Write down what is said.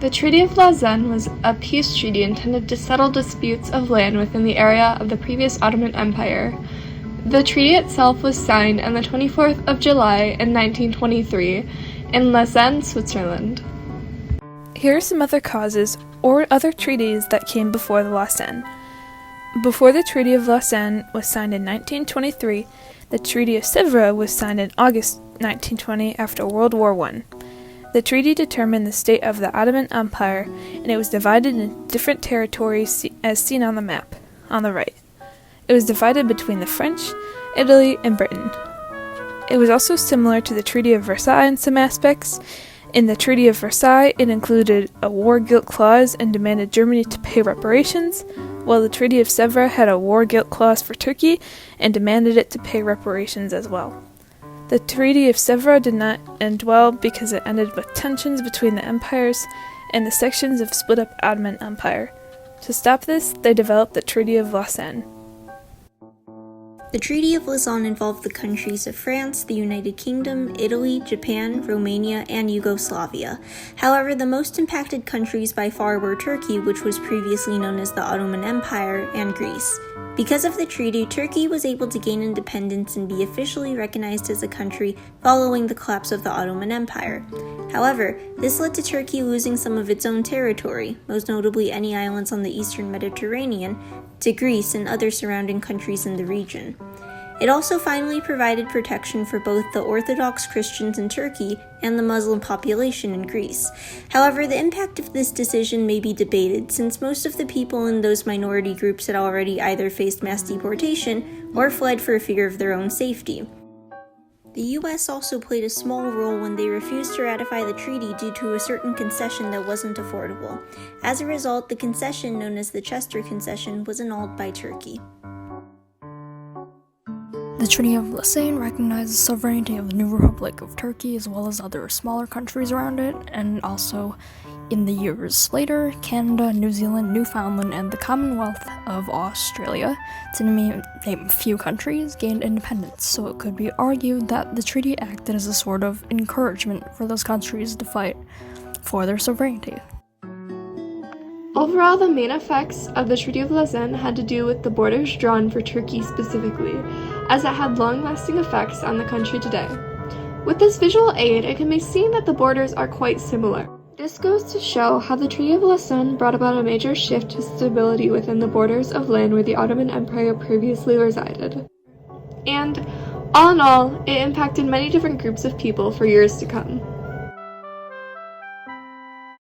The Treaty of Lausanne was a peace treaty intended to settle disputes of land within the area of the previous Ottoman Empire. The treaty itself was signed on the 24th of July in 1923 in Lausanne, Switzerland. Here are some other causes or other treaties that came before the Lausanne. Before the Treaty of Lausanne was signed in 1923, the Treaty of Sèvres was signed in August 1920 after World War I. The treaty determined the state of the Ottoman Empire, and it was divided into different territories as seen on the map, on the right. It was divided between the French, Italy, and Britain. It was also similar to the Treaty of Versailles in some aspects. In the Treaty of Versailles, it included a war guilt clause and demanded Germany to pay reparations, while the Treaty of Sèvres had a war guilt clause for Turkey and demanded it to pay reparations as well. The Treaty of Sèvres did not end well because it ended with tensions between the empires and the sections of split-up Ottoman Empire. To stop this, they developed the Treaty of Lausanne. The Treaty of Lausanne involved the countries of France, the United Kingdom, Italy, Japan, Romania, and Yugoslavia. However, the most impacted countries by far were Turkey, which was previously known as the Ottoman Empire, and Greece. Because of the treaty, Turkey was able to gain independence and be officially recognized as a country following the collapse of the Ottoman Empire. However, this led to Turkey losing some of its own territory, most notably any islands on the eastern Mediterranean, to Greece and other surrounding countries in the region. It also finally provided protection for both the Orthodox Christians in Turkey and the Muslim population in Greece. However, the impact of this decision may be debated, since most of the people in those minority groups had already either faced mass deportation or fled for fear of their own safety. The US also played a small role when they refused to ratify the treaty due to a certain concession that wasn't affordable. As a result, the concession, known as the Chester Concession, was annulled by Turkey. The Treaty of Lausanne recognized the sovereignty of the new Republic of Turkey as well as other smaller countries around it, and also in the years later, Canada, New Zealand, Newfoundland, and the Commonwealth of Australia, to name a few countries, gained independence, so it could be argued that the treaty acted as a sort of encouragement for those countries to fight for their sovereignty. Overall, the main effects of the Treaty of Lausanne had to do with the borders drawn for Turkey specifically, as it had long-lasting effects on the country today. With this visual aid, it can be seen that the borders are quite similar. This goes to show how the Treaty of Lausanne brought about a major shift to stability within the borders of land where the Ottoman Empire previously resided. And, all in all, it impacted many different groups of people for years to come.